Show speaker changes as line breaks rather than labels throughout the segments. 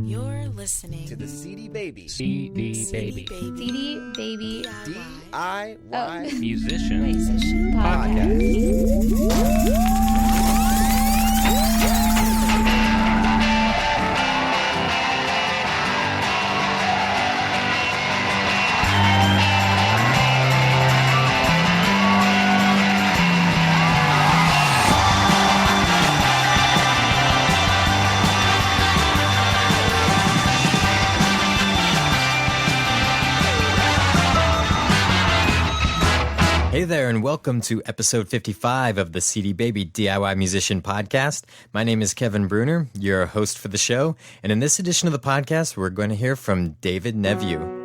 You're listening
to the CD Baby DIY
Musician
Podcast.
Hey there, and welcome to episode 55 of the CD Baby DIY Musician Podcast. My name is Kevin Bruner, your host for the show, and in this edition of the podcast, we're going to hear from David Nevue.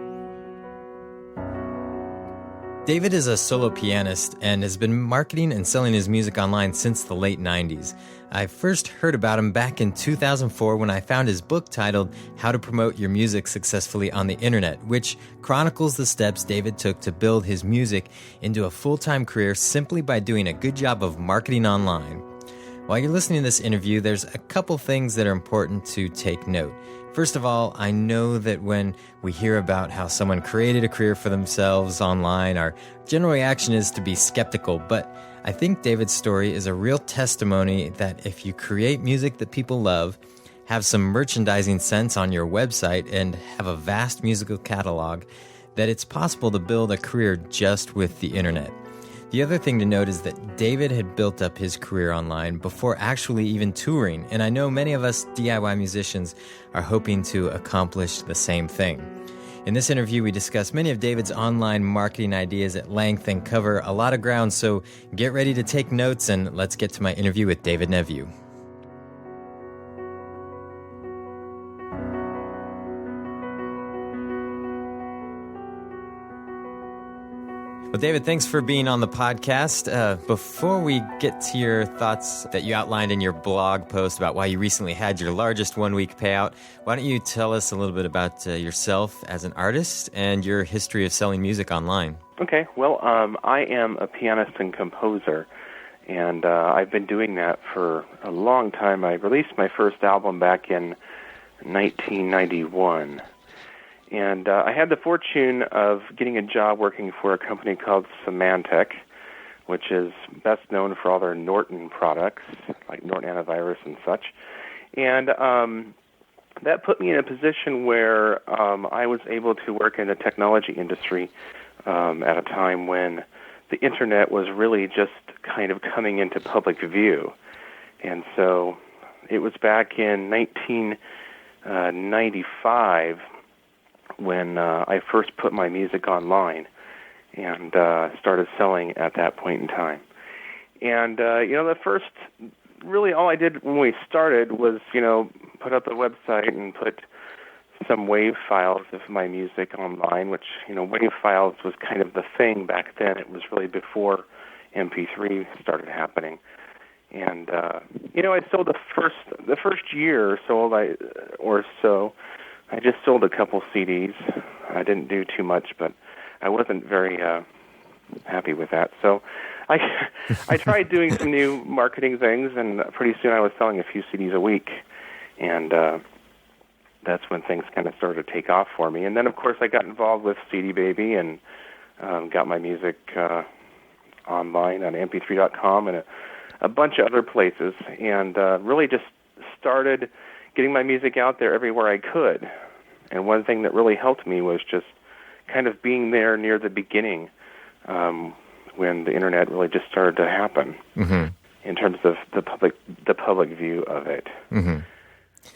David is a solo pianist and has been marketing and selling his music online since the late 90s. I first heard about him back in 2004 when I found his book titled How to Promote Your Music Successfully on the Internet, which chronicles the steps David took to build his music into a full-time career simply by doing a good job of marketing online. While you're listening to this interview, there's a couple things that are important to take note. First of all, I know that when we hear about how someone created a career for themselves online, our general reaction is to be skeptical, but I think David's story is a real testimony that if you create music that people love, have some merchandising sense on your website, and have a vast musical catalog, that it's possible to build a career just with the internet. The other thing to note is that David had built up his career online before actually even touring, and I know many of us DIY musicians are hoping to accomplish the same thing. In this interview, we discuss many of David's online marketing ideas at length and cover a lot of ground, so get ready to take notes and let's get to my interview with David Nevue. Well, David, thanks for being on the podcast. Before we get to your thoughts that you outlined in your blog post about why you recently had your largest one-week payout, why don't you tell us a little bit about yourself as an artist and your history of selling music online?
Okay. Well, I am a pianist and composer, and I've been doing that for a long time. I released my first album back in 1991. And I had the fortune of getting a job working for a company called Symantec, which is best known for all their Norton products, like Norton Antivirus and such. And that put me in a position where I was able to work in the technology industry at a time when the Internet was really just kind of coming into public view. And so it was back in 1995 when I first put my music online and started selling at that point in time. And, the first, really all I did when we started was, put up a website and put some WAV files of my music online, which, WAV files was kind of the thing back then. It was really before MP3 started happening. And, I sold the first year or so, I just sold a couple CDs. I didn't do too much, but I wasn't very happy with that. So I tried doing some new marketing things, and pretty soon I was selling a few CDs a week. And that's when things kind of started to take off for me. And then, of course, I got involved with CD Baby and got my music online on mp3.com and a bunch of other places, and really just started getting my music out there everywhere I could. And one thing that really helped me was just kind of being there near the beginning when the Internet really just started to happen in terms of the public view of it. Mm-hmm.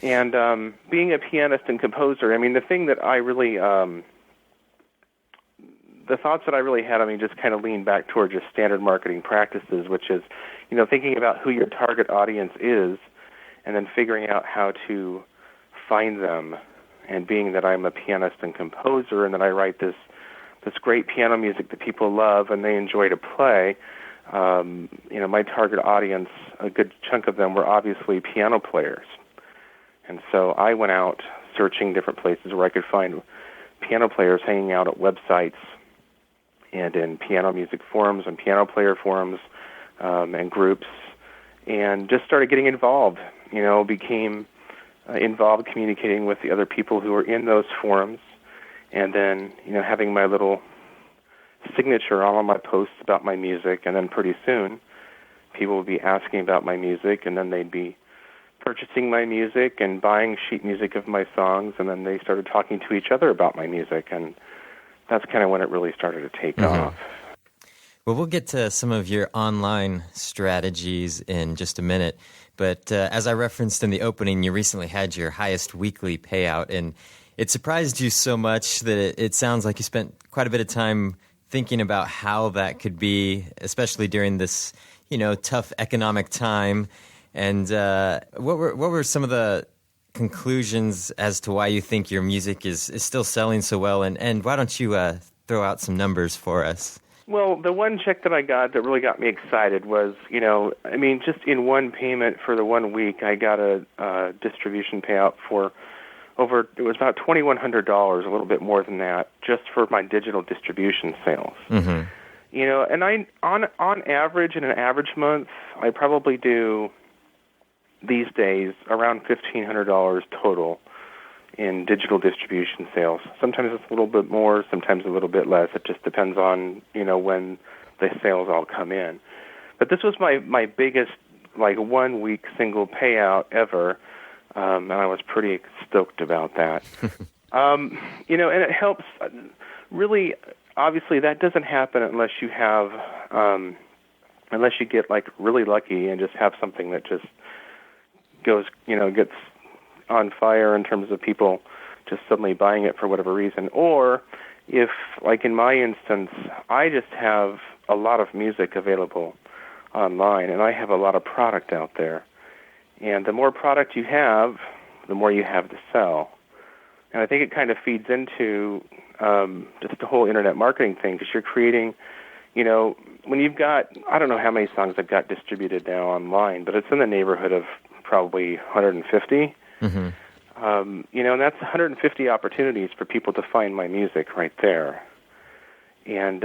And being a pianist and composer, the thing that I really, the thoughts that I really had, just kind of leaned back toward just standard marketing practices, which is, thinking about who your target audience is, and then figuring out how to find them. And being that I'm a pianist and composer and that I write this great piano music that people love and they enjoy to play, my target audience, a good chunk of them were obviously piano players. And so I went out searching different places where I could find piano players hanging out at websites and in piano music forums and piano player forums and groups, and just started getting involved. Became involved communicating with the other people who are in those forums, and then, having my little signature on all my posts about my music, and then pretty soon people would be asking about my music, and then they'd be purchasing my music and buying sheet music of my songs, and then they started talking to each other about my music, and that's kind of when it really started to take off.
Well, we'll get to some of your online strategies in just a minute, but as I referenced in the opening, you recently had your highest weekly payout, and it surprised you so much that it sounds like you spent quite a bit of time thinking about how that could be, especially during this, tough economic time. And what were some of the conclusions as to why you think your music is still selling so well? And why don't you throw out some numbers for us?
Well, the one check that I got that really got me excited was, just in one payment for the 1 week, I got a distribution payout for it was about $2,100, a little bit more than that, just for my digital distribution sales.
Mm-hmm.
And I, on average, in an average month, I probably do these days around $1,500 total in digital distribution sales. Sometimes it's a little bit more, sometimes a little bit less. It just depends on, when the sales all come in. But this was my biggest, 1 week single payout ever, and I was pretty stoked about that. And it helps. Really, obviously, that doesn't happen unless you have, unless you get really lucky and just have something that just gets on fire in terms of people just suddenly buying it for whatever reason. Or if, in my instance, I just have a lot of music available online and I have a lot of product out there. And the more product you have, the more you have to sell. And I think it kind of feeds into just the whole internet marketing thing, because you're creating, when you've got, I don't know how many songs I've got distributed now online, but it's in the neighborhood of probably 150.
Mm-hmm.
And that's 150 opportunities for people to find my music right there. And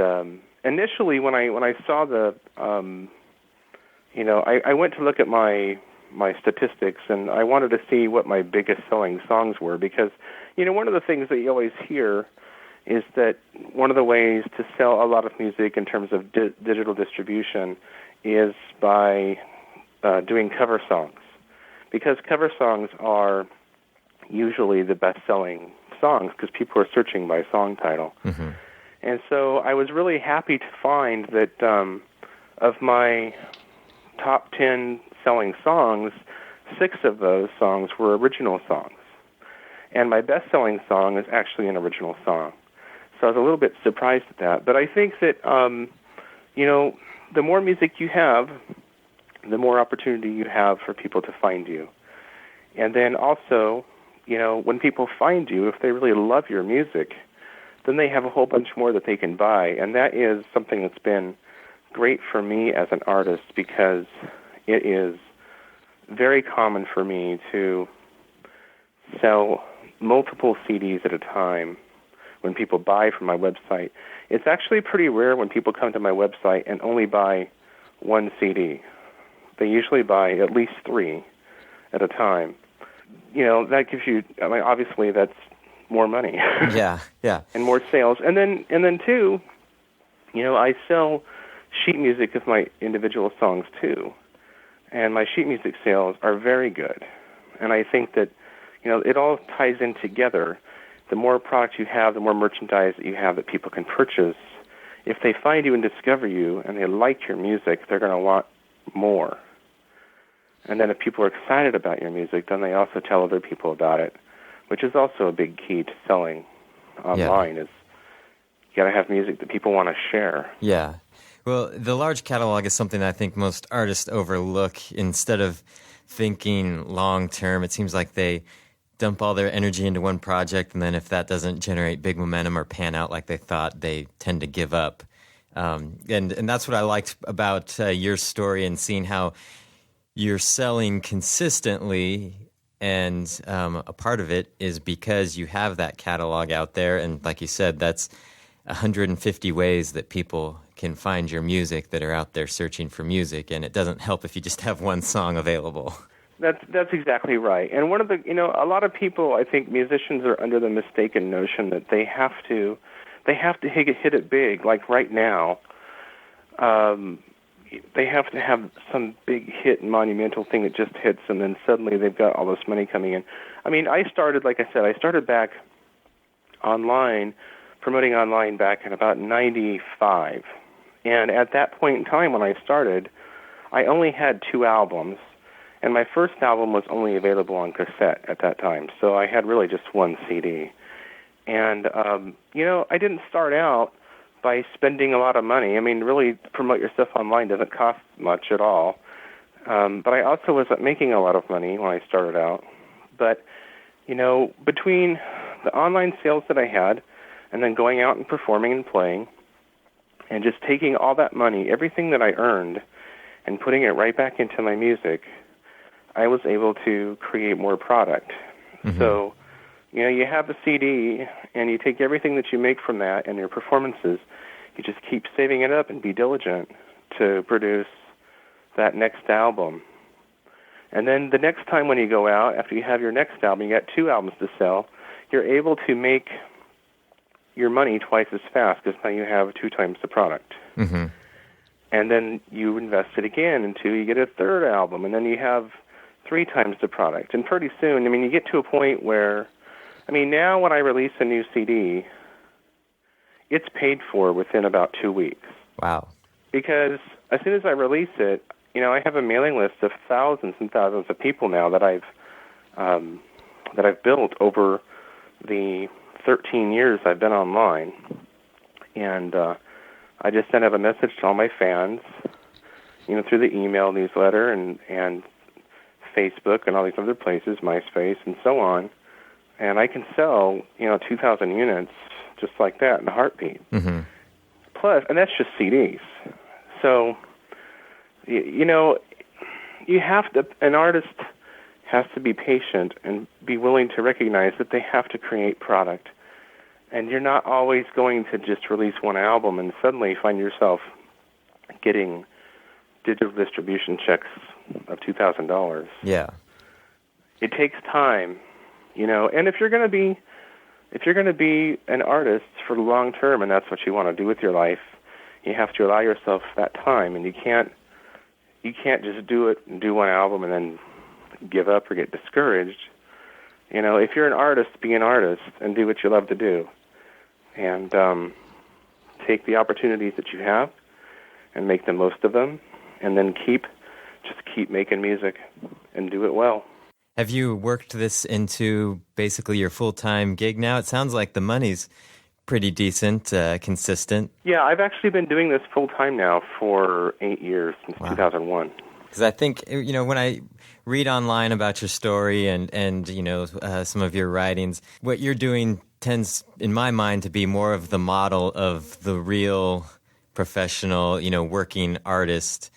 initially, when I saw the, I went to look at my statistics, and I wanted to see what my biggest selling songs were, because, one of the things that you always hear is that one of the ways to sell a lot of music in terms of digital distribution is by doing cover songs, because cover songs are usually the best-selling songs because people are searching by song title.
Mm-hmm.
And so I was really happy to find that of my top 10 selling songs, 6 of those songs were original songs. And my best-selling song is actually an original song. So I was a little bit surprised at that. But I think that, the more music you have, the more opportunity you have for people to find you. And then also, when people find you, if they really love your music, then they have a whole bunch more that they can buy. And that is something that's been great for me as an artist, because it is very common for me to sell multiple CDs at a time when people buy from my website. It's actually pretty rare when people come to my website and only buy one CD. They usually buy at least 3 at a time. That gives you, obviously that's more money.
Yeah.
And more sales. And then too, I sell sheet music of my individual songs too. And my sheet music sales are very good. And I think that, it all ties in together. The more products you have, the more merchandise that you have that people can purchase. If they find you and discover you and they like your music, they're going to want more. And then if people are excited about your music, then they also tell other people about it, which is also a big key to selling online, is you got to have music that people want to share.
Yeah. Well, the large catalog is something I think most artists overlook. Instead of thinking long-term, it seems like they dump all their energy into one project, and then if that doesn't generate big momentum or pan out like they thought, they tend to give up. And that's what I liked about your story, and seeing how you're selling consistently, and a part of it is because you have that catalog out there, and like you said, that's 150 ways that people can find your music that are out there searching for music, and it doesn't help if you just have one song available.
That's exactly right. And one of the, a lot of people, I think musicians are under the mistaken notion that they have to hit it big. Like right now, they have to have some big hit, monumental thing that just hits, and then suddenly they've got all this money coming in. I mean, like I said, I started back online, promoting online back in about 95. And at that point in time when I started, I only had 2 albums. And my first album was only available on cassette at that time, so I had really just 1 CD. And, I didn't start out by spending a lot of money. I mean, really, to promote your stuff online doesn't cost much at all. But I also wasn't making a lot of money when I started out. But, between the online sales that I had and then going out and performing and playing and just taking all that money, everything that I earned, and putting it right back into my music, I was able to create more product. Mm-hmm. So, you have a CD, and you take everything that you make from that and your performances, you just keep saving it up and be diligent to produce that next album. And then the next time when you go out, after you have your next album, you got 2 albums to sell, you're able to make your money twice as fast because now you have 2 times the product. Mm-hmm. And then you invest it again until you get a 3rd album, and then you have 3 times the product. And pretty soon, you get to a point where, now when I release a new CD, it's paid for within about 2 weeks.
Wow.
Because as soon as I release it, I have a mailing list of thousands and thousands of people now that I've built over the 13 years I've been online. And I just send out a message to all my fans, through the email newsletter and Facebook and all these other places, MySpace and so on, and I can sell, 2,000 units just like that in a heartbeat. Mm-hmm. Plus, and that's just CDs. So, an artist has to be patient and be willing to recognize that they have to create product. And you're not always going to just release 1 album and suddenly find yourself getting digital distribution checks of $2,000.
Yeah.
It takes time, and if you're going to be an artist for the long term and that's what you want to do with your life, you have to allow yourself that time, and you can't just do it and do 1 album and then give up or get discouraged. If you're an artist, be an artist and do what you love to do, and take the opportunities that you have and make the most of them, and then keep making music and do it well.
Have you worked this into basically your full-time gig now? It sounds like the money's pretty decent, consistent.
Yeah, I've actually been doing this full-time now for 8 years, since 2001.
Because I think, when I read online about your story and some of your writings, what you're doing tends, in my mind, to be more of the model of the real professional, working artist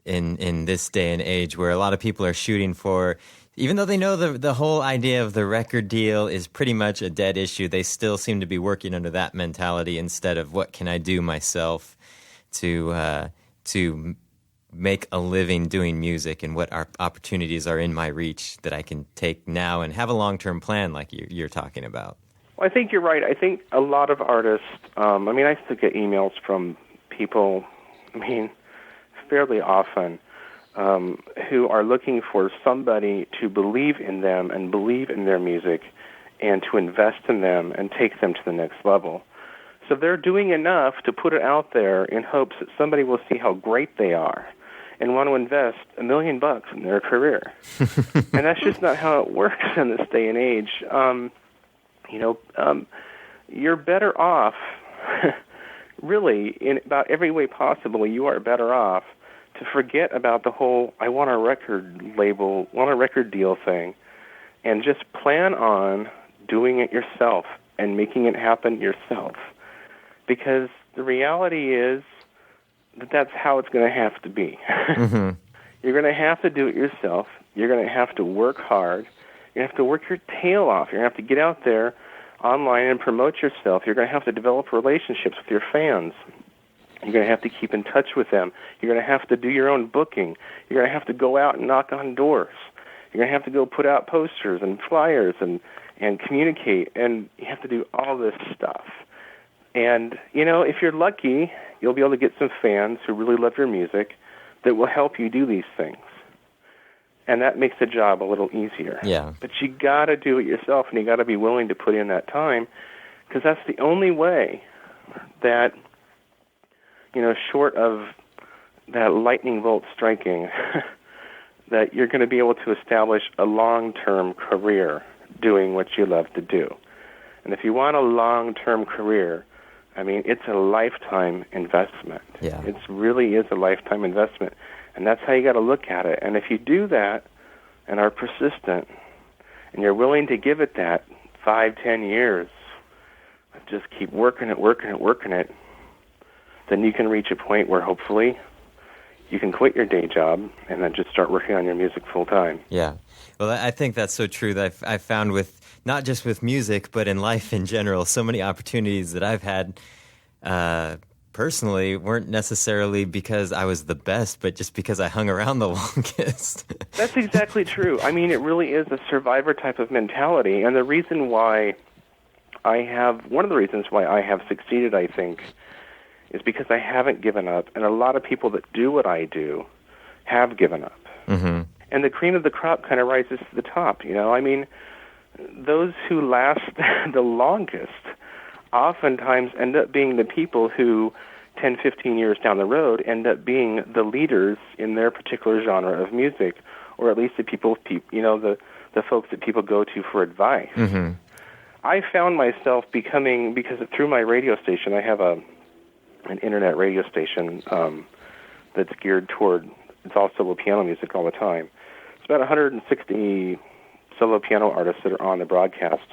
in this day and age, where a lot of people are shooting for, even though they know the whole idea of the record deal is pretty much a dead issue, they still seem to be working under that mentality instead of what can I do myself to make a living doing music, and what opportunities are in my reach that I can take now and have a long-term plan like you're talking about.
Well, I think you're right. I think a lot of artists, I still get emails from people, fairly often, who are looking for somebody to believe in them and believe in their music and to invest in them and take them to the next level. So they're doing enough to put it out there in hopes that somebody will see how great they are and want to invest $1 million in their career. And that's just not how it works in this day and age. You're better off, really, in about every way possible, you are better off to forget about the whole I want a record deal thing, and just plan on doing it yourself and making it happen yourself. Because the reality is that that's how it's going to have to be. Mm-hmm. You're going to have to do it yourself. You're going to have to work hard. You're going to have to work your tail off. You're going to have to get out there online and promote yourself. You're going to have to develop relationships with your fans. You're going to have to keep in touch with them. You're going to have to do your own booking. You're going to have to go out and knock on doors. You're going to have to go put out posters and flyers and communicate, and you have to do all this stuff. And, if you're lucky, you'll be able to get some fans who really love your music that will help you do these things. And that makes the job a little easier.
Yeah.
But you got to do it yourself, and you got to be willing to put in that time, because that's the only way that, short of that lightning bolt striking, that you're going to be able to establish a long-term career doing what you love to do. And if you want a long-term career, it's a lifetime investment.
Yeah.
It really is a lifetime investment. And that's how you got to look at it. And if you do that and are persistent and you're willing to give it that 5-10 years, just keep working it, then you can reach a point where hopefully you can quit your day job and then just start working on your music full time.
Yeah. Well, I think that's so true that I've found with, not just with music, but in life in general, so many opportunities that I've had personally weren't necessarily because I was the best, but just because I hung around the longest.
That's exactly true. It really is a survivor type of mentality. And one of the reasons why I have succeeded, I think, is because I haven't given up, and a lot of people that do what I do have given up.
Mm-hmm.
And the cream of the crop kind of rises to the top, Those who last the longest oftentimes end up being the people who 10, 15 years down the road end up being the leaders in their particular genre of music, or at least the folks that people go to for advice.
Mm-hmm.
I found myself becoming, because through my radio station, I have an internet radio station that's geared toward, it's all solo piano music all the time. It's about 160 solo piano artists that are on the broadcast.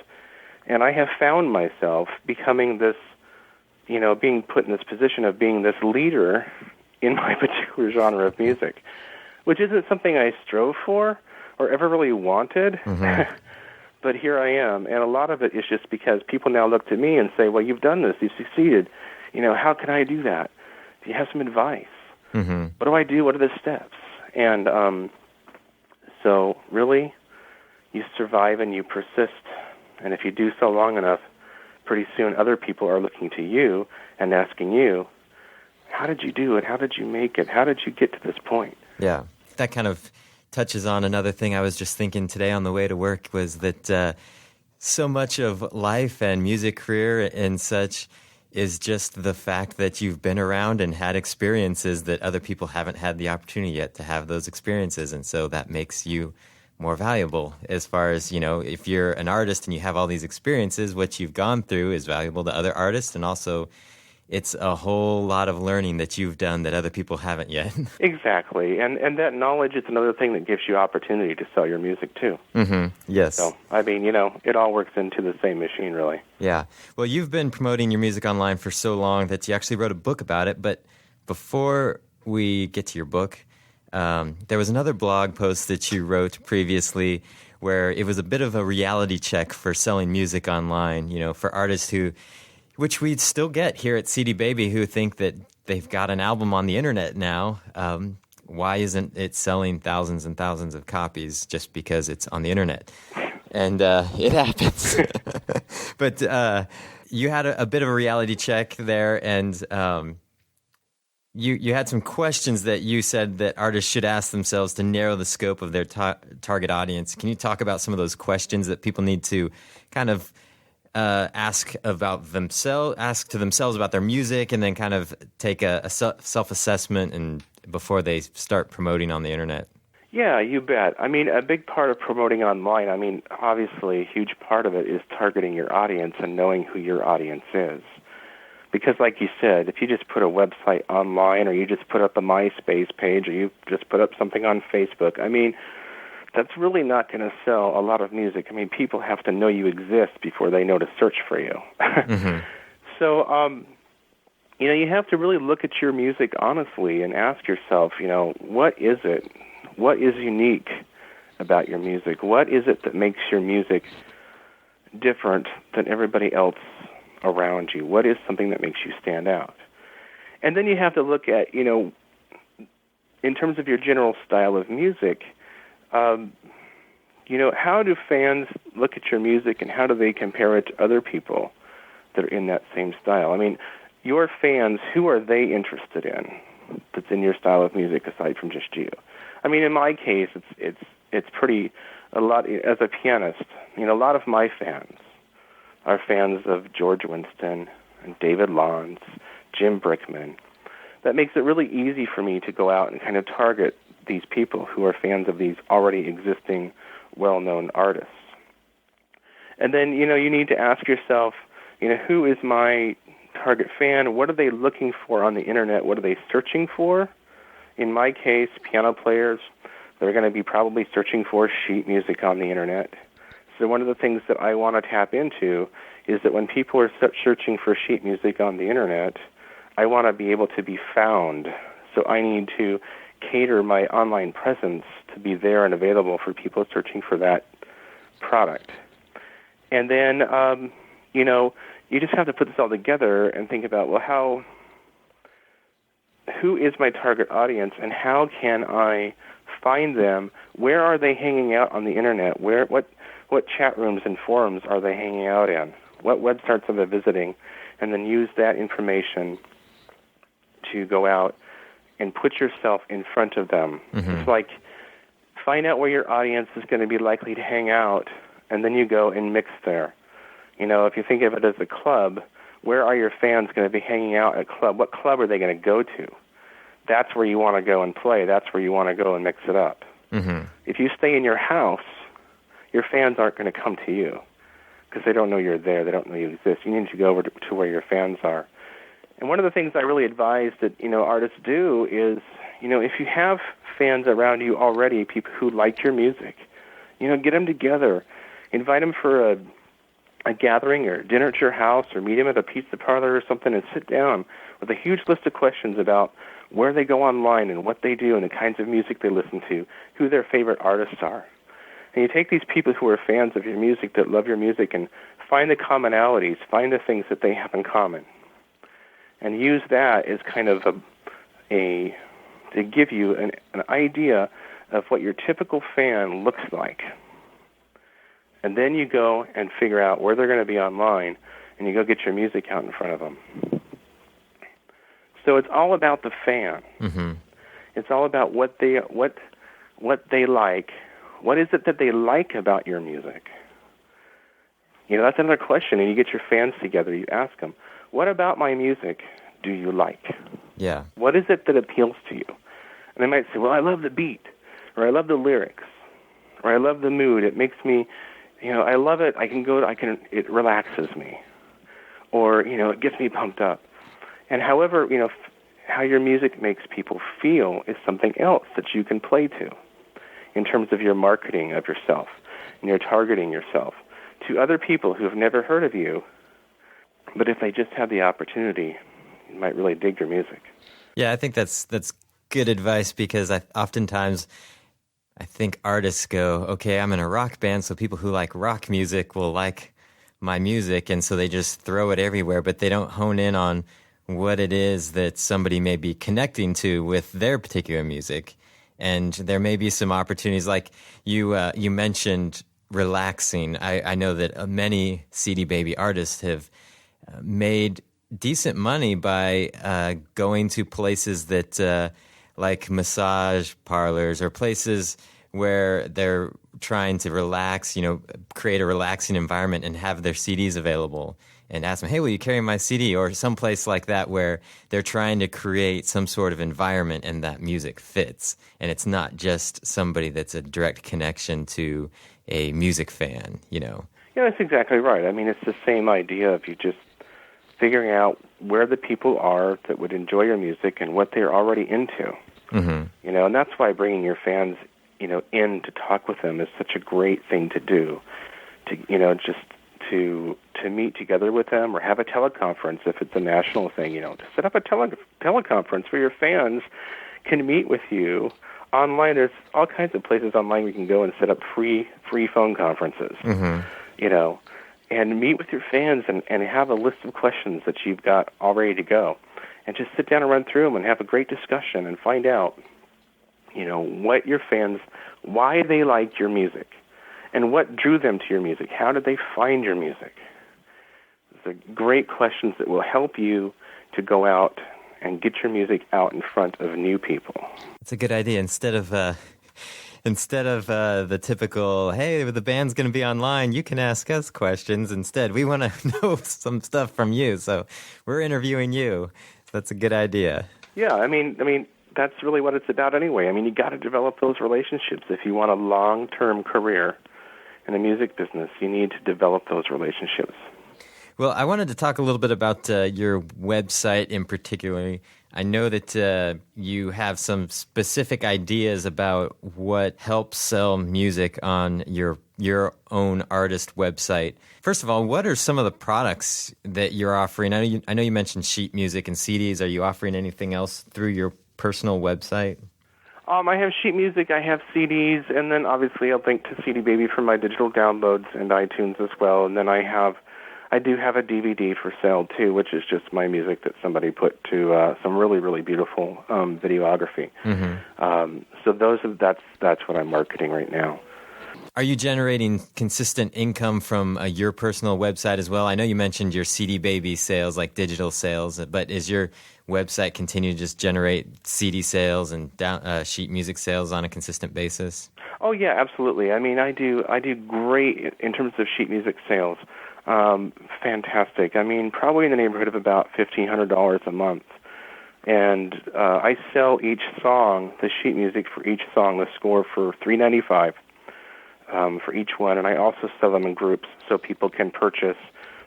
And I have found myself becoming this, being put in this position of being this leader in my particular genre of music, which isn't something I strove for or ever really wanted. Mm-hmm. But here I am, and a lot of it is just because people now look to me and say, well, you've done this, you've succeeded. How can I do that? Do you have some advice?
Mm-hmm.
What do I do? What are the steps? And so really, you survive and you persist. And if you do so long enough, pretty soon other people are looking to you and asking you, how did you do it? How did you make it? How did you get to this point?
Yeah, that kind of touches on another thing I was just thinking today on the way to work, was that so much of life and music career and such is just the fact that you've been around and had experiences that other people haven't had the opportunity yet to have those experiences. And so that makes you more valuable as far as, if you're an artist and you have all these experiences, what you've gone through is valuable to other artists, and also it's a whole lot of learning that you've done that other people haven't yet.
Exactly. And that knowledge is another thing that gives you opportunity to sell your music, too.
Mm-hmm. Yes.
So, it all works into the same machine, really.
Yeah. Well, you've been promoting your music online for so long that you actually wrote a book about it. But before we get to your book, there was another blog post that you wrote previously where it was a bit of a reality check for selling music online, for artists which we still get here at CD Baby, who think that they've got an album on the internet now. Why isn't it selling thousands and thousands of copies just because it's on the internet? And it happens. But you had a bit of a reality check there, and you had some questions that you said that artists should ask themselves to narrow the scope of their target audience. Can you talk about some of those questions that people need to kind of ask to themselves about their music, and then kind of take a self-assessment and before they start promoting on the internet?
Yeah, you bet. A big part of promoting online, obviously a huge part of it is targeting your audience and knowing who your audience is. Because like you said, if you just put a website online, or you just put up a MySpace page, or you just put up something on Facebook, that's really not going to sell a lot of music. People have to know you exist before they know to search for you. Mm-hmm. So, you have to really look at your music honestly and ask yourself, what is it? What is unique about your music? What is it that makes your music different than everybody else around you? What is something that makes you stand out? And then you have to look at, in terms of your general style of music, how do fans look at your music and how do they compare it to other people that are in that same style? I mean, your fans, who are they interested in that's in your style of music aside from just you? I mean, in my case, it's pretty a lot as a pianist. A lot of my fans are fans of George Winston and David Lawrence, Jim Brickman. That makes it really easy for me to go out and kind of target these people who are fans of these already existing, well-known artists. And then, you need to ask yourself, who is my target fan? What are they looking for on the internet? What are they searching for? In my case, piano players, they're going to be probably searching for sheet music on the internet. So one of the things that I want to tap into is that when people are searching for sheet music on the internet, I want to be able to be found. So I need to cater my online presence to be there and available for people searching for that product. And then, you just have to put this all together and think about, well, who is my target audience and how can I find them? Where are they hanging out on the internet? What chat rooms and forums are they hanging out in? What websites are they visiting? And then use that information to go out and put yourself in front of them. Mm-hmm. It's like find out where your audience is going to be likely to hang out, and then you go and mix there. If you think of it as a club, where are your fans going to be hanging out at a club? What club are they going to go to? That's where you want to go and play. That's where you want to go and mix it up. Mm-hmm. If you stay in your house, your fans aren't going to come to you because they don't know you're there. They don't know you exist. You need to go over to where your fans are. And one of the things I really advise that, artists do is, if you have fans around you already, people who like your music, get them together. Invite them for a gathering or dinner at your house or meet them at a pizza parlor or something and sit down with a huge list of questions about where they go online and what they do and the kinds of music they listen to, who their favorite artists are. And you take these people who are fans of your music, that love your music, and find the commonalities, find the things that they have in common, and use that as kind of to give you an idea of what your typical fan looks like. And then you go and figure out where they're going to be online, and you go get your music out in front of them. So it's all about the fan. Mm-hmm. It's all about what they like. What is it that they like about your music? That's another question. And you get your fans together. You ask them, what about my music do you like?
Yeah.
What is it that appeals to you? And they might say, well, I love the beat, or I love the lyrics, or I love the mood. It makes me, I love it. It relaxes me, or, it gets me pumped up. And however, how your music makes people feel is something else that you can play to in terms of your marketing of yourself and your targeting yourself to other people who have never heard of you, but if they just have the opportunity, you might really dig your music.
Yeah, I think that's good advice because oftentimes I think artists go, okay, I'm in a rock band, so people who like rock music will like my music, and so they just throw it everywhere, but they don't hone in on what it is that somebody may be connecting to with their particular music. And there may be some opportunities, like you mentioned relaxing. I know that many CD Baby artists have made decent money by going to places that like massage parlors or places where they're trying to relax, create a relaxing environment and have their CDs available and ask them, hey, will you carry my CD? Or someplace like that where they're trying to create some sort of environment and that music fits. And it's not just somebody that's a direct connection to a music fan,
Yeah, that's exactly right. I mean, it's the same idea of you just figuring out where the people are that would enjoy your music and what they're already into. Mm-hmm. And that's why bringing your fans, in to talk with them is such a great thing to do. To meet together with them or have a teleconference if it's a national thing, to set up a teleconference where your fans can meet with you online. There's all kinds of places online we can go and set up free phone conferences, mm-hmm. And meet with your fans and have a list of questions that you've got all ready to go. And just sit down and run through them and have a great discussion and find out, what your fans, why they like your music. And what drew them to your music? How did they find your music? These are great questions that will help you to go out and get your music out in front of new people.
It's a good idea. Instead of the typical, hey, the band's going to be online, you can ask us questions. Instead, we want to know some stuff from you, so we're interviewing you. That's a good idea.
Yeah, I mean, that's really what it's about anyway. I mean, you got to develop those relationships. If you want a long-term career in the music business, you need to develop those relationships.
Well, I wanted to talk a little bit about your website in particular. I know that you have some specific ideas about what helps sell music on your own artist website. First of all, what are some of the products that you're offering? I know you mentioned sheet music and CDs. Are you offering anything else through your personal website?
I have sheet music, I have CDs, and then obviously I'll link to CD Baby for my digital downloads and iTunes as well. And then I do have a DVD for sale too, which is just my music that somebody put to some really, really beautiful videography. Mm-hmm. So that's what I'm marketing right now.
Are you generating consistent income from your personal website as well? I know you mentioned your CD Baby sales, like digital sales, but is your website continue to just generate CD sales and sheet music sales on a consistent basis?
Oh yeah, absolutely. I mean, I do great in terms of sheet music sales. Fantastic. I mean, probably in the neighborhood of about $1,500 a month. And I sell each song, the sheet music for each song, the score for $3.95 for each one. And I also sell them in groups so people can purchase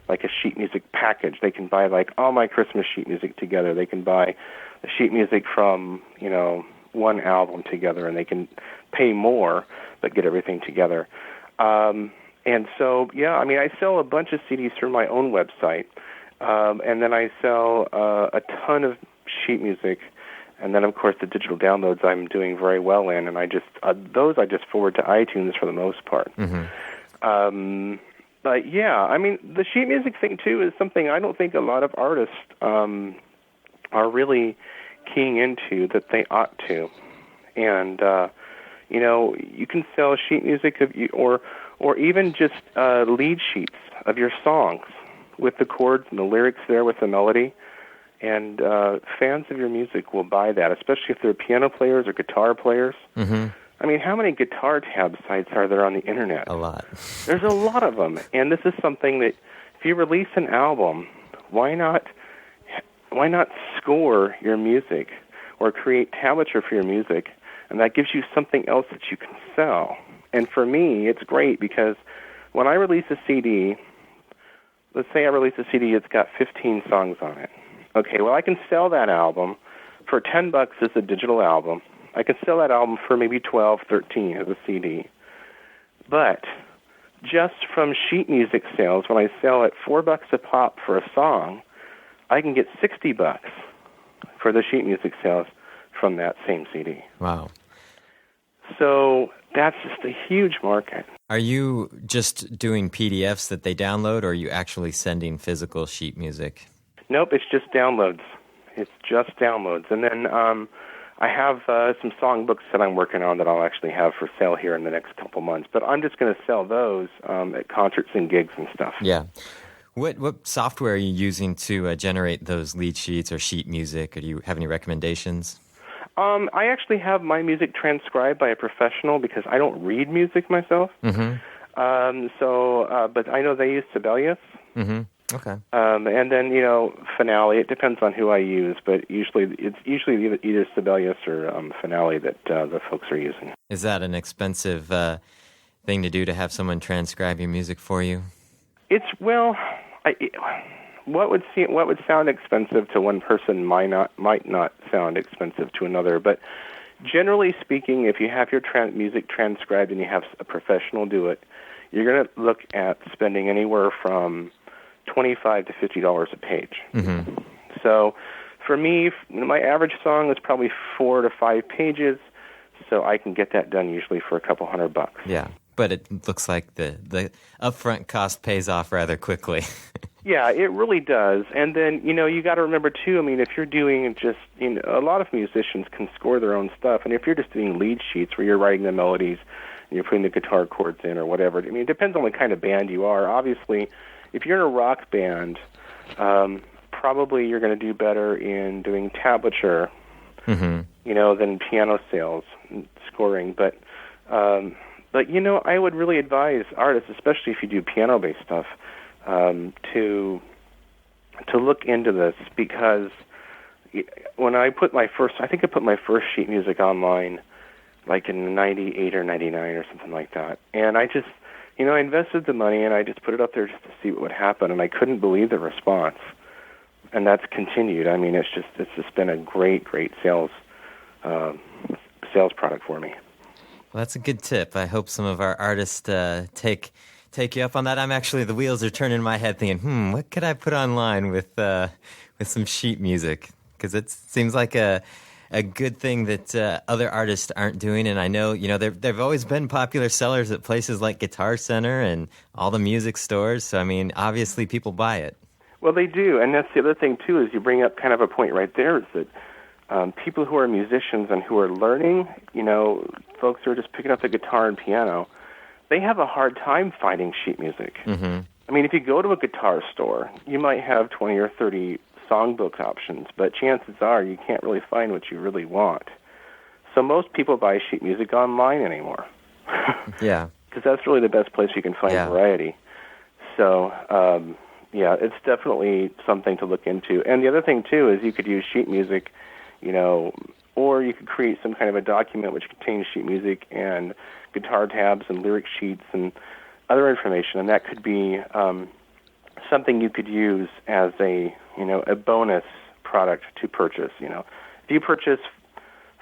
like a sheet music package. They can buy like all my Christmas sheet music together. They can buy the sheet music from, one album together, and they can pay more but get everything together. And so, yeah, I mean, I sell a bunch of CDs through my own website, and then I sell a ton of sheet music, and then, of course, the digital downloads I'm doing very well in, and I just forward to iTunes for the most part. Mm-hmm. But, yeah, I mean, the sheet music thing, too, is something I don't think a lot of artists are really keying into that they ought to. And, you can sell sheet music or even just lead sheets of your songs with the chords and the lyrics there with the melody. And fans of your music will buy that, especially if they're piano players or guitar players. Mm-hmm. I mean, how many guitar tab sites are there on the internet?
A lot.
There's a lot of them. And this is something that if you release an album, why not score your music or create tablature for your music? And that gives you something else that you can sell. And for me, it's great because when I release a CD, let's say I release a CD, it's got 15 songs on it. Okay, well, I can sell that album for $10 as a digital album. I can sell that album for maybe $12, $13 as a CD. But just from sheet music sales, when I sell it $4 a pop for a song, I can get $60 for the sheet music sales from that same CD.
Wow.
So that's just a huge market.
Are you just doing PDFs that they download, or are you actually sending physical sheet music?
Nope, it's just downloads. It's just downloads. And then I have some songbooks that I'm working on that I'll actually have for sale here in the next couple months. But I'm just going to sell those at concerts and gigs and stuff.
Yeah. What software are you using to generate those lead sheets or sheet music? Or do you have any recommendations?
I actually have my music transcribed by a professional because I don't read music myself. Mm-hmm. But I know they use Sibelius. Mm-hmm. Okay. And then, Finale. It depends on who I use, but it's usually either Sibelius or Finale that the folks are using.
Is that an expensive thing to do to have someone transcribe your music for you? What would sound expensive to one person might not sound expensive to another. But generally speaking, if you have your music transcribed and you have a professional do it, you're going to look at spending anywhere from $25 to $50 a page. Mm-hmm. So for me, my average song is probably 4 to 5 pages, so I can get that done usually for a couple $100. Yeah, but it looks like the upfront cost pays off rather quickly.
Yeah, it really does. And then, you got to remember, too, I mean, if you're doing just, a lot of musicians can score their own stuff. And if you're just doing lead sheets where you're writing the melodies, You're putting the guitar chords in or whatever. I mean, it depends on what kind of band you are. Obviously, if you're in a rock band, probably you're going to do better in doing tablature, than piano sales and scoring. But I would really advise artists, especially if you do piano-based stuff, to look into this, because when I put my first sheet music online, like in 98 or 99 or something like that, and I just, I invested the money and I just put it up there just to see what would happen, and I couldn't believe the response, and that's continued. I mean, it's just been a great sales product for me.
Well, that's a good tip. I hope some of our artists take you up on that. The wheels are turning in my head thinking, what could I put online with some sheet music? Because it seems like a good thing that other artists aren't doing. And I know, there've always been popular sellers at places like Guitar Center and all the music stores. So, I mean, obviously people buy it.
Well, they do. And that's the other thing, too, is you bring up kind of a point right there, is that people who are musicians and who are learning, folks who are just picking up the guitar and piano, they have a hard time finding sheet music. Mm-hmm. I mean, if you go to a guitar store, you might have 20 or 30 songbook options, but chances are you can't really find what you really want. So most people buy sheet music online anymore.
Yeah.
Because that's really the best place you can find variety. So, it's definitely something to look into. And the other thing, too, is you could use sheet music, or you could create some kind of a document which contains sheet music and guitar tabs and lyric sheets and other information, and that could be something you could use as a bonus product to purchase. If you purchase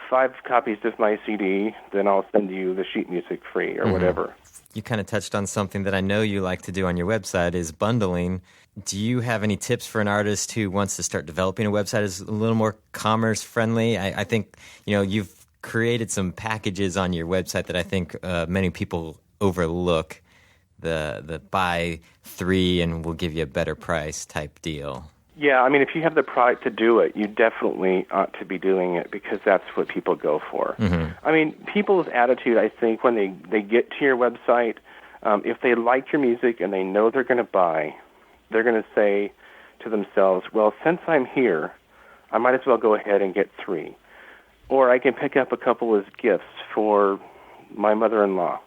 5 copies of my CD, then I'll send you the sheet music free or whatever.
You kind of touched on something that I know you like to do on your website, is bundling. Do you have any tips for an artist who wants to start developing a website that's a little more commerce friendly? I think, you've created some packages on your website that I think many people overlook. The buy 3 and we'll give you a better price type deal.
Yeah, I mean, if you have the product to do it, you definitely ought to be doing it, because that's what people go for. Mm-hmm. I mean, people's attitude, I think, when they get to your website, if they like your music and they know they're going to buy, they're going to say to themselves, well, since I'm here, I might as well go ahead and get 3. Or I can pick up a couple as gifts for my mother-in-law,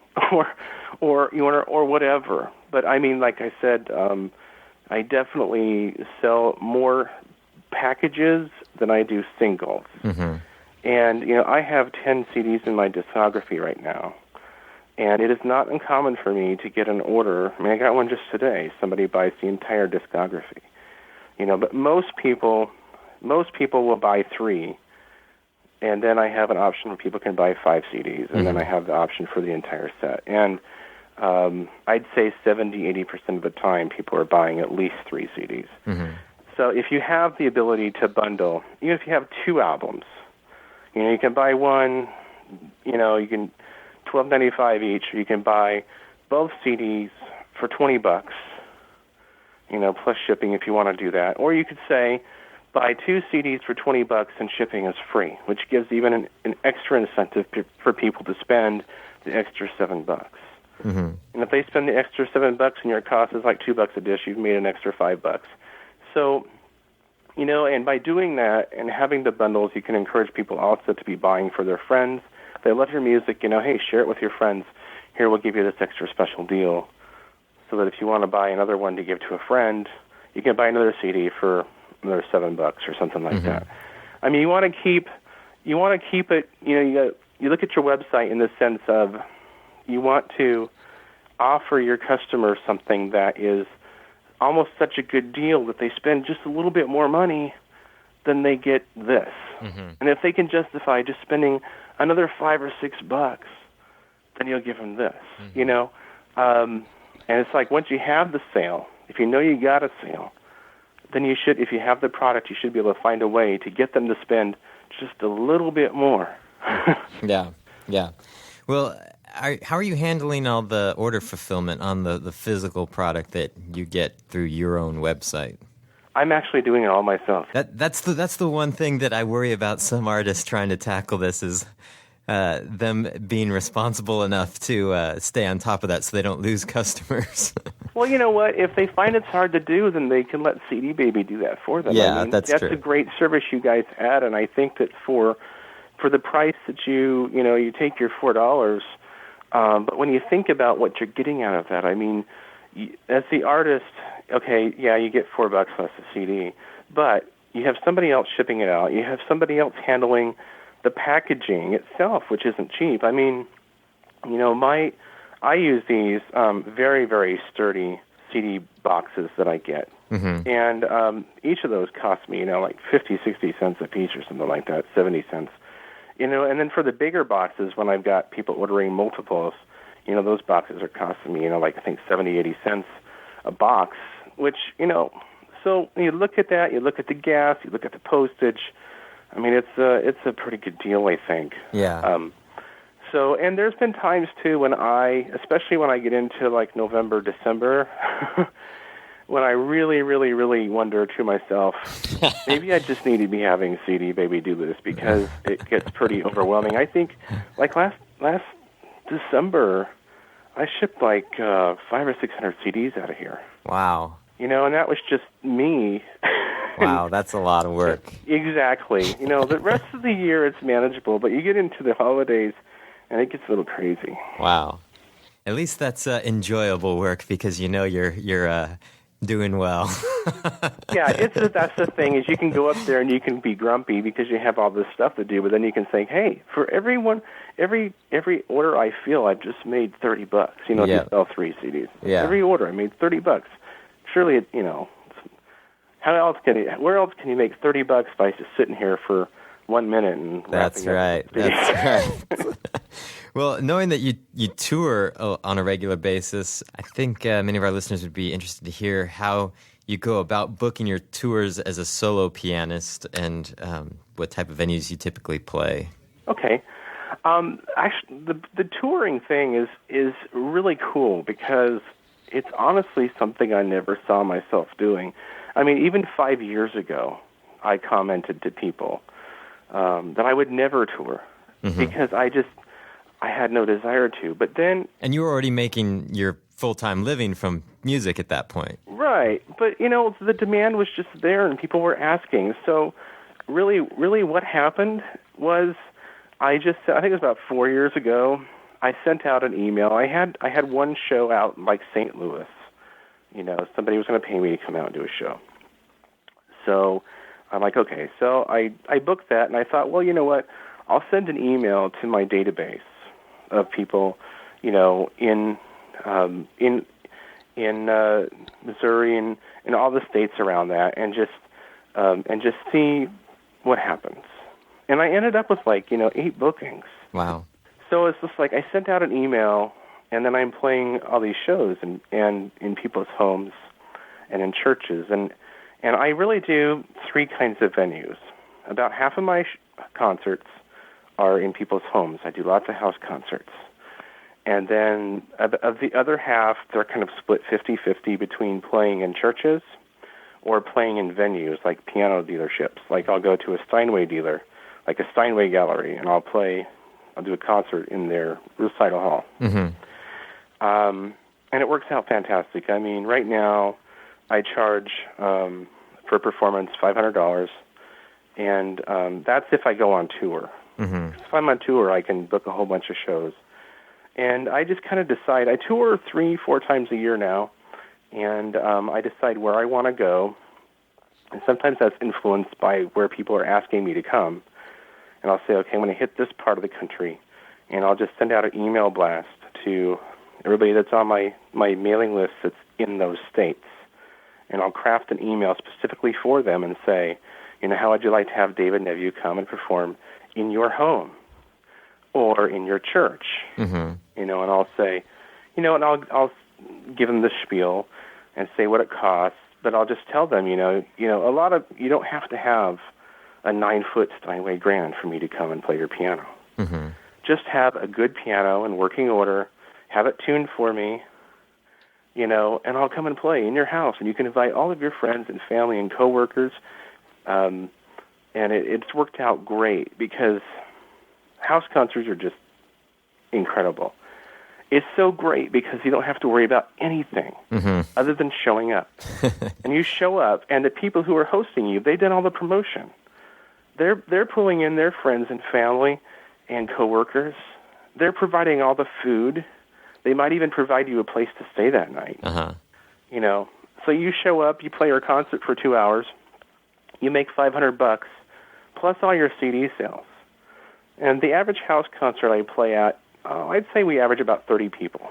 or whatever. But I mean, like I said, I definitely sell more packages than I do singles. Mm-hmm. And, I have 10 CDs in my discography right now. And it is not uncommon for me to get an order. I mean, I got one just today. Somebody buys the entire discography. But most people will buy 3. And then I have an option where people can buy 5 CDs. And then I have the option for the entire set. And I'd say 70-80% of the time people are buying at least 3 CDs. Mm-hmm. So if you have the ability to bundle, even if you have 2 albums, you can buy one, you can $12.95 each, or you can buy both CDs for $20, plus shipping if you want to do that. Or you could say, buy 2 CDs for $20 and shipping is free, which gives even an extra incentive for people to spend the extra $7. Mm-hmm. And if they spend the extra $7 and your cost is like $2 a dish, you've made an extra $5. So, and by doing that and having the bundles, you can encourage people also to be buying for their friends. If they love your music, hey, share it with your friends. Here, we'll give you this extra special deal, so that if you want to buy another one to give to a friend, you can buy another CD for another $7 or something like that. I mean, you want to keep it. You look at your website in the sense of, you want to offer your customers something that is almost such a good deal that they spend just a little bit more money than they get this. Mm-hmm. And if they can justify just spending another $5 or $6, then you'll give them this. Mm-hmm. And it's like, once you have the sale, if you know you got a sale, then you should, if you have the product, you should be able to find a way to get them to spend just a little bit more.
Yeah. Well, how are you handling all the order fulfillment on the physical product that you get through your own website?
I'm actually doing it all myself.
That's the one thing that I worry about some artists trying to tackle this is them being responsible enough to stay on top of that so they don't lose customers.
Well, you know what? If they find it's hard to do, then they can let CD Baby do that for them.
Yeah,
I mean,
that's true.
a great service you guys add, and I think that for the price that you take your $4, but when you think about what you're getting out of that, I mean, as the artist, okay, yeah, you get $4 less a CD, but you have somebody else shipping it out. You have somebody else handling the packaging itself, which isn't cheap. I mean, I use these very, very sturdy CD boxes that I get.
Mm-hmm.
And each of those cost me, like 50, 60 cents a piece or something like that, 70 cents. And then for the bigger boxes, when I've got people ordering multiples, those boxes are costing me, like I think 70, 80 cents a box, which, so you look at that, you look at the gas, you look at the postage. I mean, it's a pretty good deal, I think.
Yeah.
So, and there's been times too when especially when I get into like November, December, when I really, really, really wonder to myself, maybe I just need to be having CD Baby do this because it gets pretty overwhelming. I think, like last December, I shipped like 500 or 600 CDs out of here.
Wow.
And that was just me.
Wow, that's a lot of work.
Exactly. The rest of the year it's manageable, but you get into the holidays and it gets a little crazy.
Wow. At least that's enjoyable work because you're doing well.
Yeah, that's the thing is you can go up there and you can be grumpy because you have all this stuff to do, but then you can say, hey, for every order I fill, I've just made $30. If you sell 3 CDs.
Yeah.
Every order I made $30. Surely, where else can you make $30 by just sitting here for 1 minute and
That's right. That's right. Well, knowing that you tour on a regular basis, I think many of our listeners would be interested to hear how you go about booking your tours as a solo pianist and what type of venues you typically play.
Okay. Actually, the touring thing is really cool because it's honestly something I never saw myself doing. I mean, even 5 years ago, I commented to people that I would never tour because I had no desire to. But then... And
you were already making your full-time living from music at that point.
Right. But, the demand was just there and people were asking. So really what happened was I think it was about 4 years ago, I sent out an email. I had one show out in like St. Louis. Somebody was going to pay me to come out and do a show. So I'm like, okay. So I booked that, and I thought, well, you know what? I'll send an email to my database of people, in Missouri and all the states around that, and just see what happens. And I ended up with 8 bookings.
Wow.
So it's just like I sent out an email, and then I'm playing all these shows and in people's homes and in churches. And I really do 3 kinds of venues. About half of my concerts are in people's homes. I do lots of house concerts. And then of the other half, they're kind of split 50-50 between playing in churches or playing in venues like piano dealerships. Like I'll go to a Steinway dealer, like a Steinway gallery, and I'll do a concert in their recital hall. Mm-hmm. And it works out fantastic. I mean, right now I charge for performance $500, and that's if I go on tour. Mm-hmm. If I'm on tour, I can book a whole bunch of shows. And I just kind of decide. I tour 3-4 times a year now, and I decide where I want to go. And sometimes that's influenced by where people are asking me to come. And I'll say, okay, I'm going to hit this part of the country, and I'll just send out an email blast to everybody that's on my mailing list that's in those states. And I'll craft an email specifically for them and say, how would you like to have David Nevue come and perform in your home or in your church? Mm-hmm. And I'll say, and I'll give them the spiel and say what it costs, but I'll just tell them, you don't have to have a 9-foot Steinway grand for me to come and play your piano. Mm-hmm. Just have a good piano in working order, have it tuned for me, and I'll come and play in your house, and you can invite all of your friends and family and coworkers. And it's worked out great because house concerts are just incredible. It's so great because you don't have to worry about anything other than showing up. And you show up, and the people who are hosting you, they did all the promotion. They're pulling in their friends and family and coworkers. They're providing all the food. They might even provide you a place to stay that night. You know, so you show up, you play your concert for 2 hours, you make $500 plus all your CD sales. And the average house concert I play at, I'd say we average about 30 people.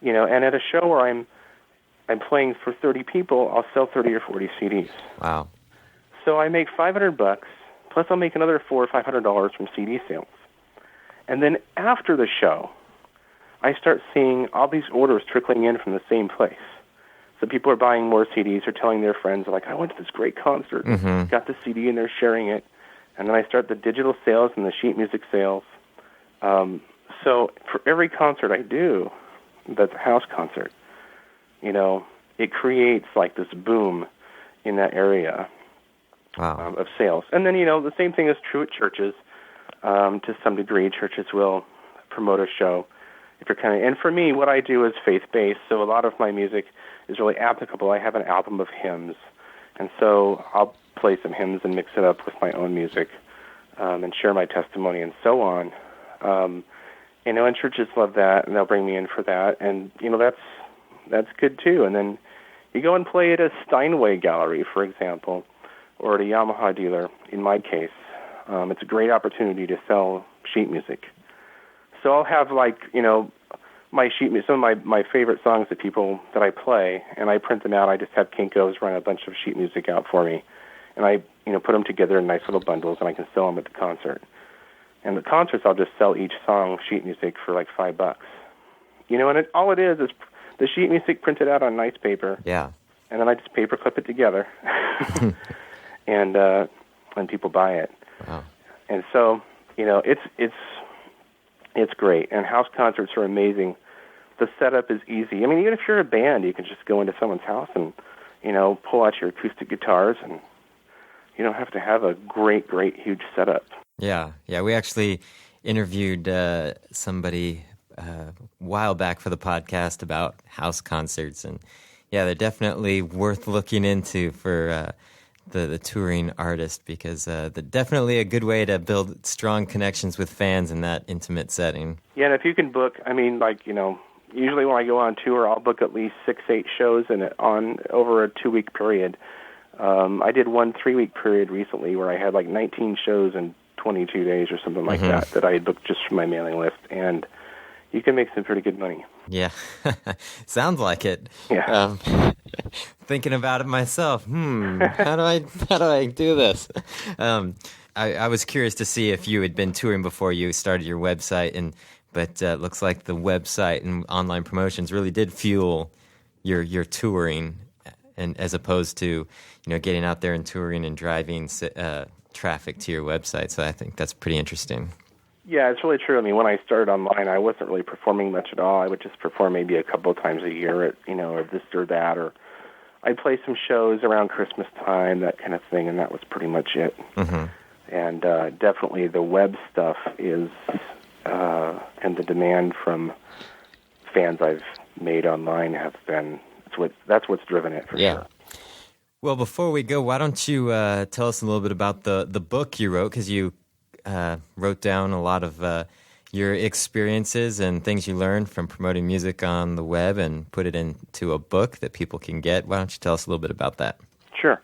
You know, and at a show where I'm playing for 30 people, I'll sell 30 or 40 CDs.
Wow.
So I make $500, plus I'll make another $400 or $500 from CD sales. And then after the show, I start seeing all these orders trickling in from the same place. So people are buying more CDs or telling their friends, like, I went to this great concert, got the CD, and they're sharing it. And then I start the digital sales and the sheet music sales. So for every concert I do that's a house concert, you know, it creates like this boom in that area of sales. And then, you know, the same thing is true at churches. To some degree, churches will promote a show. If you're and for me, what I do is faith-based, so a lot of my music is really applicable. I have an album of hymns, and so I'll play some hymns and mix it up with my own music and share my testimony and so on. You know, and churches love that, and they'll bring me in for that, and, you know, that's good too. And then you go and play at a Steinway gallery, for example, or at a Yamaha dealer, in my case. It's a great opportunity to sell sheet music. So I'll have, like, you know, my sheet music, some of my favorite songs that I play, and I print them out. I just have Kinko's run a bunch of sheet music out for me, and I, you know, put them together in nice little bundles, and I can sell them at the concert. And the concerts, I'll just sell each song sheet music for like $5. You know, and all it is the sheet music printed out on nice paper.
Yeah. And
then I just paper clip it together, and people buy it.
Wow.
And so, you know, it's great, and house concerts are amazing. The setup is easy. I mean, even if you're a band, you can just go into someone's house and, you know, pull out your acoustic guitars, and you don't have to have a great, huge setup.
Yeah. We actually interviewed somebody a while back for the podcast about house concerts, and yeah, they're definitely worth looking into for the touring artist, because they're definitely a good way to build strong connections with fans in that intimate setting.
Yeah, and if you can book, I mean, like, you know, usually when I go on tour, I'll book at least 6-8 shows over a 2-week period. I did one 3-week period recently where I had like 19 shows in 22 days or something like that I had booked just from my mailing list, and you can make some pretty good money.
Yeah, sounds like it.
Yeah.
Thinking about it myself. How do I do this? I was curious to see if you had been touring before you started your website, but it looks like the website and online promotions really did fuel your touring, and as opposed to, you know, getting out there and touring and driving traffic to your website. So I think that's pretty interesting.
Yeah, it's really true. I mean, when I started online, I wasn't really performing much at all. I would just perform maybe a couple of times a year at, you know, or this or that, or I'd play some shows around Christmas time, that kind of thing, and that was pretty much it. And definitely the web stuff is, and the demand from fans I've made online have been, that's what's driven it for sure.
Well, before we go, why don't you tell us a little bit about the book you wrote, because you wrote down a lot of your experiences and things you learned from promoting music on the web and put it into a book that people can get. Why don't you tell us a little bit about that?
Sure.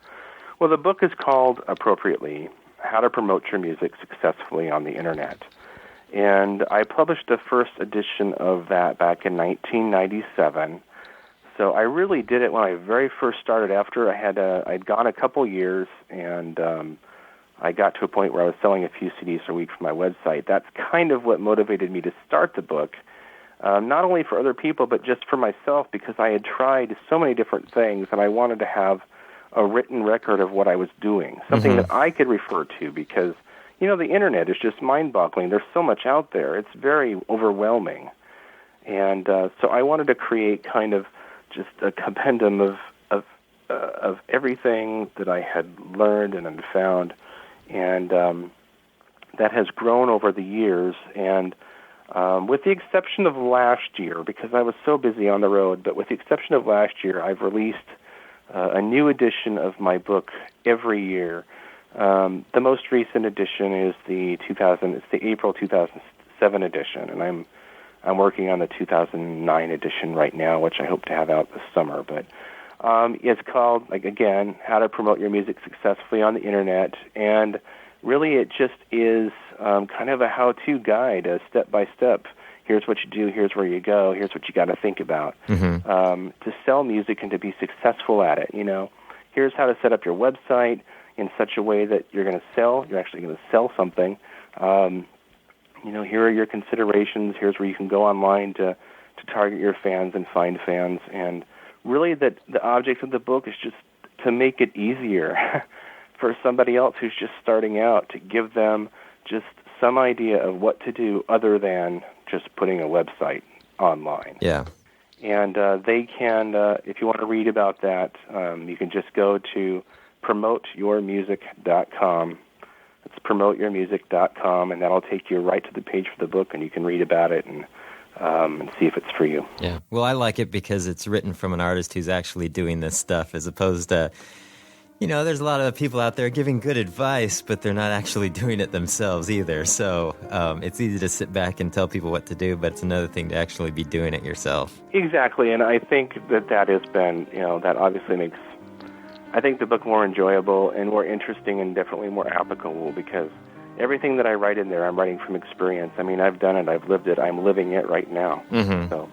Well, the book is called, appropriately, How to Promote Your Music Successfully on the Internet. And I published the first edition of that back in 1997. So I really did it when I very first started. After I'd gone a couple years, and I got to a point where I was selling a few CDs a week from my website. That's kind of what motivated me to start the book, not only for other people, but just for myself, because I had tried so many different things, and I wanted to have a written record of what I was doing, something that I could refer to, because, you know, the Internet is just mind-boggling. There's so much out there. It's very overwhelming. And so I wanted to create kind of just a compendium of everything that I had learned and found. And that has grown over the years, and with the exception of last year, because I was so busy on the road, but with the exception of last year, I've released a new edition of my book every year. The most recent edition is the April 2007 edition, and I'm working on the 2009 edition right now, which I hope to have out this summer. But it's called, again, How to Promote Your Music Successfully on the Internet, and really it just is kind of a how-to guide, a step-by-step. Here's what you do, here's where you go, here's what you got to think about to sell music and to be successful at it. Here's how to set up your website in such a way that you're actually going to sell something. Here are your considerations. Here's where you can go online to target your fans and find fans. And really the object of the book is just to make it easier for somebody else who's just starting out, to give them just some idea of what to do other than just putting a website online.
Yeah.
And they can, if you want to read about that, you can just go to promoteyourmusic.com. It's promoteyourmusic.com, and that'll take you right to the page for the book, and you can read about it and see if it's for you.
Yeah. Well, I like it because it's written from an artist who's actually doing this stuff, as opposed to, there's a lot of people out there giving good advice, but they're not actually doing it themselves either. So it's easy to sit back and tell people what to do, but it's another thing to actually be doing it yourself.
Exactly, and I think that has been, that obviously makes, I think, the book more enjoyable and more interesting and definitely more applicable, because everything that I write in there, I'm writing from experience. I mean, I've done it, I've lived it, I'm living it right now. So,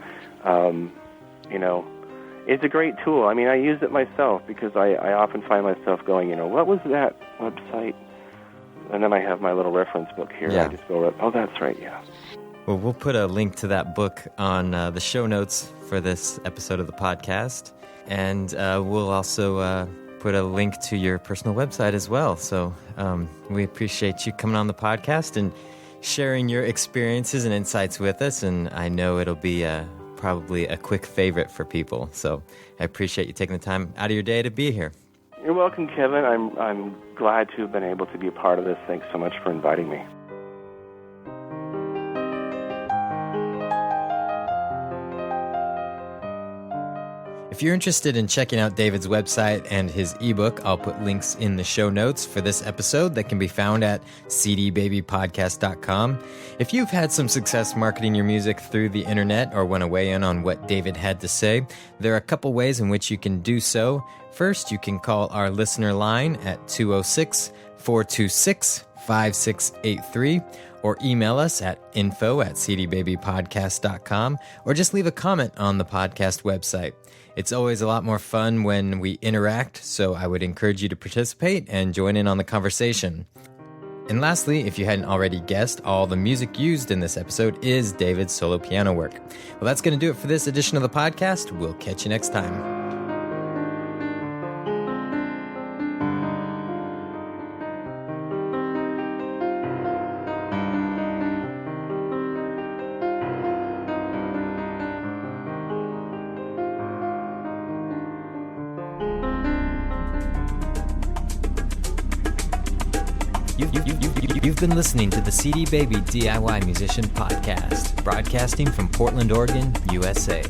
it's a great tool. I mean, I use it myself because I often find myself going, what was that website? And then I have my little reference book here.
Yeah.
I just go, oh, that's right, yeah.
Well, we'll put a link to that book on the show notes for this episode of the podcast. And we'll also put a link to your personal website as well. So we appreciate you coming on the podcast and sharing your experiences and insights with us. And I know it'll be probably a quick favorite for people. So I appreciate you taking the time out of your day to be here.
You're welcome, Kevin. I'm glad to have been able to be a part of this. Thanks so much for inviting me.
If you're interested in checking out David's website and his ebook, I'll put links in the show notes for this episode that can be found at cdbabypodcast.com. If you've had some success marketing your music through the internet or want to weigh in on what David had to say, there are a couple ways in which you can do so. First, you can call our listener line at 206-426-5683 or email us at info@cdbabypodcast.com or just leave a comment on the podcast website. It's always a lot more fun when we interact, so I would encourage you to participate and join in on the conversation. And lastly, if you hadn't already guessed, all the music used in this episode is David's solo piano work. Well, that's going to do it for this edition of the podcast. We'll catch you next time. You've been listening to the CD Baby DIY Musician Podcast, broadcasting from Portland, Oregon, USA.